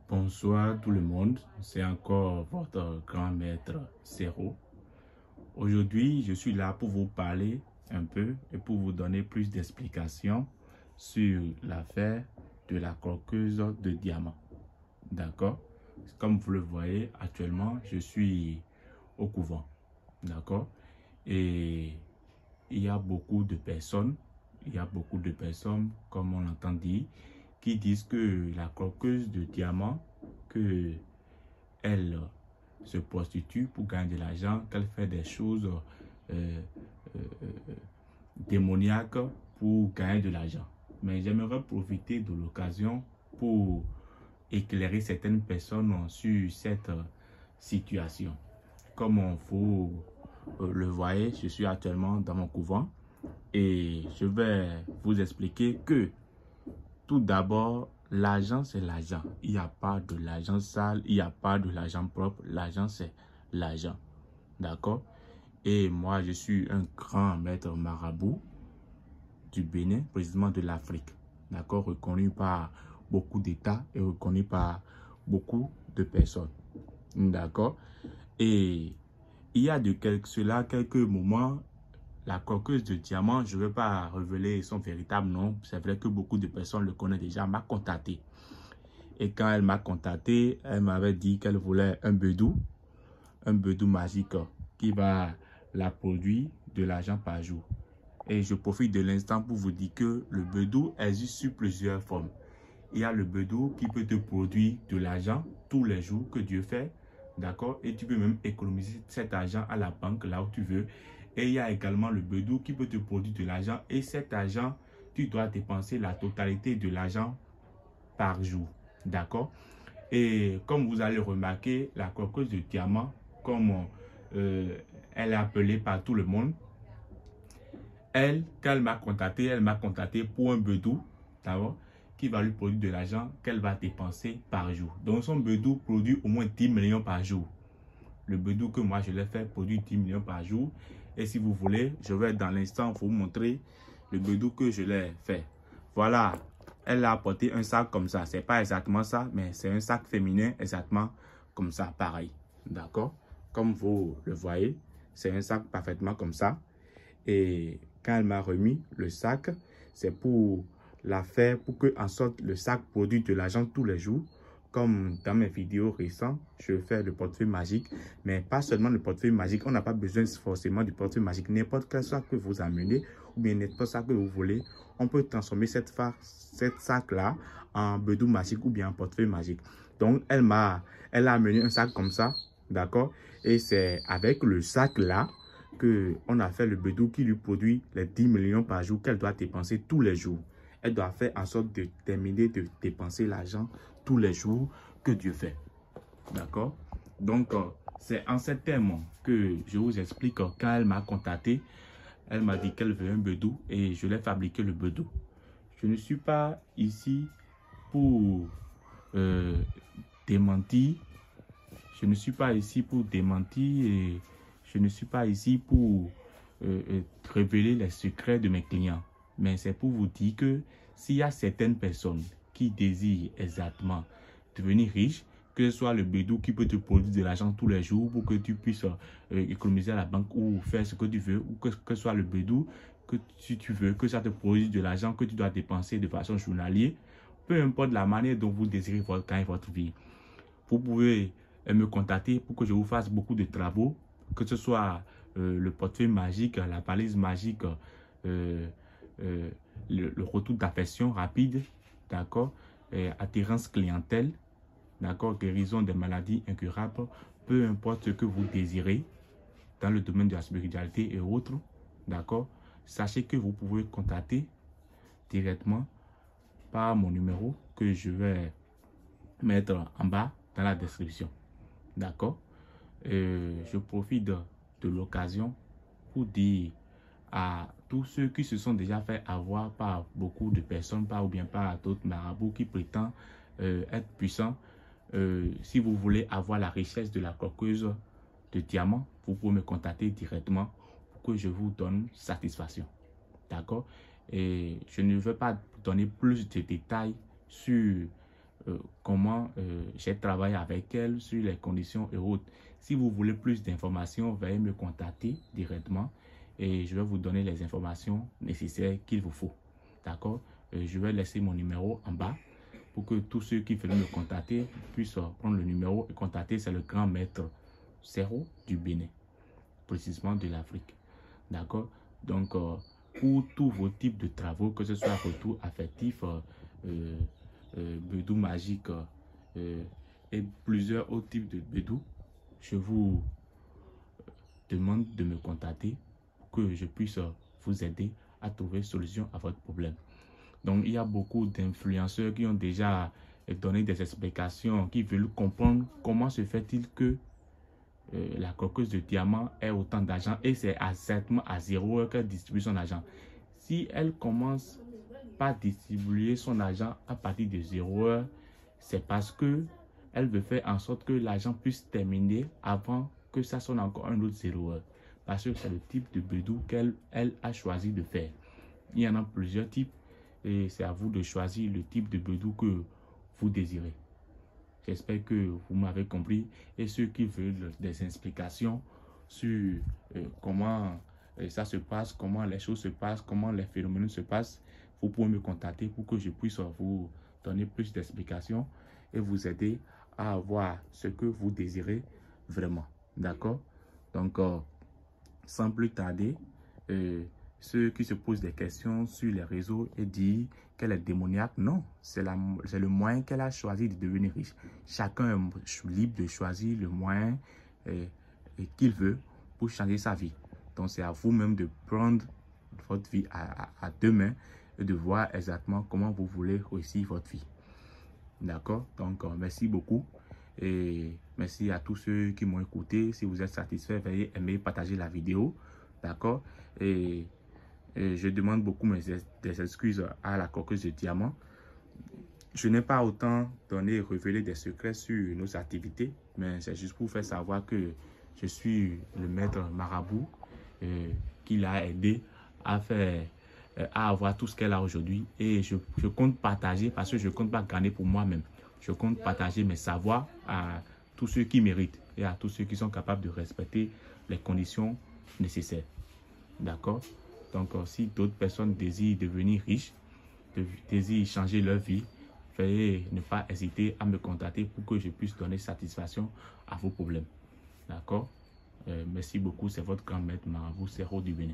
Bonsoir tout le monde, c'est encore votre grand maître Zéro. Aujourd'hui, je suis là pour vous parler un peu et pour vous donner plus d'explications sur l'affaire de la croqueuse de diamants. D'accord? Comme vous le voyez, actuellement, je suis au couvent. D'accord? Et il y a beaucoup de personnes, comme on l'entend dire, qui disent que la croqueuse de diamants, que elle se prostitue pour gagner de l'argent, qu'elle fait des choses démoniaques pour gagner de l'argent. Mais j'aimerais profiter de l'occasion pour éclairer certaines personnes sur cette situation. Comme vous le voyez, je suis actuellement dans mon couvent et je vais vous expliquer que tout d'abord, l'argent, c'est l'argent. Il n'y a pas de l'argent sale, il n'y a pas de l'argent propre. L'argent, c'est l'argent. D'accord? Et moi, je suis un grand maître marabout du Bénin, précisément de l'Afrique. D'accord? Reconnu par beaucoup d'États et reconnu par beaucoup de personnes. D'accord? Et il y a de cela quelques moments, la croqueuse de diamant, je ne vais pas révéler son véritable nom. C'est vrai que beaucoup de personnes le connaissent déjà, m'a contacté. Et quand elle m'a contacté, elle m'avait dit qu'elle voulait un bedou magique qui va la produire de l'argent par jour. Et je profite de l'instant pour vous dire que le bedou existe sur plusieurs formes. Il y a le bedou qui peut te produire de l'argent tous les jours que Dieu fait. D'accord? Et tu peux même économiser cet argent à la banque là où tu veux. Et il y a également le bedou qui peut te produire de l'argent. Et cet argent, tu dois dépenser la totalité de l'argent par jour. D'accord? Et comme vous allez remarquer, la croqueuse de diamant, comme elle est appelée par tout le monde, quand elle m'a contacté pour un bedou, d'accord, qui va lui produire de l'argent qu'elle va dépenser par jour. Donc son bedou produit au moins 10 millions par jour. Le bedou que moi je l'ai fait produit 10 millions par jour. Et si vous voulez, je vais dans l'instant vous montrer le bedou que je l'ai fait. Voilà, elle a apporté un sac comme ça. C'est pas exactement ça, mais c'est un sac féminin exactement comme ça, pareil. D'accord? Comme vous le voyez, c'est un sac parfaitement comme ça. Et quand elle m'a remis le sac, c'est pour la faire, pour que en sorte le sac produise de l'argent tous les jours. Comme dans mes vidéos récentes, je fais le portefeuille magique, mais pas seulement le portefeuille magique. On n'a pas besoin forcément du portefeuille magique. N'importe quel sac que vous amenez, ou bien n'importe sac que vous voulez, on peut transformer cette sac-là en bedou magique ou bien en portefeuille magique. Donc, elle a amené un sac comme ça, d'accord? Et c'est avec le sac-là qu'on a fait le bedou qui lui produit les 10 millions par jour qu'elle doit dépenser tous les jours. Elle doit faire en sorte de terminer de dépenser l'argent tous les jours que Dieu fait. D'accord? Donc, c'est en ces termes que je vous explique quand elle m'a contacté. Elle m'a dit qu'elle veut un bedou et je l'ai fabriqué le bedou. Je ne suis pas ici pour démentir. Je ne suis pas ici pour démentir et je ne suis pas ici pour révéler les secrets de mes clients. Mais c'est pour vous dire que s'il y a certaines personnes qui désirent exactement devenir riches, que ce soit le bedou qui peut te produire de l'argent tous les jours pour que tu puisses économiser à la banque ou faire ce que tu veux, ou que ce soit le bedou que si tu veux, que ça te produise de l'argent que tu dois dépenser de façon journalière, peu importe la manière dont vous désirez gagner votre vie. Vous pouvez me contacter pour que je vous fasse beaucoup de travaux, que ce soit le portefeuille magique, la valise magique, le retour d'affection rapide, d'accord, attirance clientèle, d'accord, guérison des maladies incurables, peu importe ce que vous désirez dans le domaine de la spiritualité et autres, d'accord, sachez que vous pouvez contacter directement par mon numéro que je vais mettre en bas dans la description. D'accord? Je profite de l'occasion pour dire à tous ceux qui se sont déjà fait avoir par beaucoup de personnes, ou bien par d'autres marabouts qui prétendent être puissants. Si vous voulez avoir la richesse de la croqueuse de diamant, vous pouvez me contacter directement pour que je vous donne satisfaction. D'accord? Et je ne vais pas donner plus de détails sur comment j'ai travaillé avec elle sur les conditions et autres. Si vous voulez plus d'informations, veuillez me contacter directement et je vais vous donner les informations nécessaires qu'il vous faut. D'accord? Je vais laisser mon numéro en bas pour que tous ceux qui veulent me contacter puissent prendre le numéro et contacter. C'est le grand maître Serro du Bénin, précisément de l'Afrique. D'accord? Donc, pour tous vos types de travaux, que ce soit retour affectif, bédou magique et plusieurs autres types de bédou, je vous demande de me contacter pour que je puisse vous aider à trouver solution à votre problème. Donc, il y a beaucoup d'influenceurs qui ont déjà donné des explications, qui veulent comprendre comment se fait-il que la coqueuse de diamant ait autant d'argent et c'est exactement à 0 heure qu'elle distribue son argent. Si elle commence par distribuer son argent à partir de 0 heure, c'est parce que elle veut faire en sorte que l'argent puisse terminer avant que ça sonne encore un autre 0 heure. Parce que c'est le type de bédou qu'elle a choisi de faire. Il y en a plusieurs types et c'est à vous de choisir le type de bédou que vous désirez. J'espère que vous m'avez compris et ceux qui veulent des explications sur comment ça se passe, comment les choses se passent, comment les phénomènes se passent, vous pouvez me contacter pour que je puisse vous donner plus d'explications et vous aider à avoir ce que vous désirez vraiment. D'accord? Donc, sans plus tarder, ceux qui se posent des questions sur les réseaux et disent qu'elle est démoniaque, non, c'est le moyen qu'elle a choisi de devenir riche. Chacun est libre de choisir le moyen qu'il veut pour changer sa vie. Donc c'est à vous-même de prendre votre vie à deux mains et de voir exactement comment vous voulez réussir votre vie. D'accord? Donc merci beaucoup et merci à tous ceux qui m'ont écouté. Si vous êtes satisfait, veuillez aimer, partager la vidéo. D'accord? Et je demande beaucoup des excuses à la coqueuse de diamant. Je n'ai pas autant donné et révélé des secrets sur nos activités, mais c'est juste pour faire savoir que je suis le maître marabout qui l'a aidé à avoir tout ce qu'elle a aujourd'hui. Et je compte partager, parce que je ne compte pas gagner pour moi-même. Je compte partager mes savoirs à tous ceux qui méritent et à tous ceux qui sont capables de respecter les conditions nécessaires. D'accord? Donc, si d'autres personnes désirent devenir riches, désirent changer leur vie, veuillez ne pas hésiter à me contacter pour que je puisse donner satisfaction à vos problèmes. D'accord? Merci beaucoup. C'est votre grand maître marabout Serro du Bénin.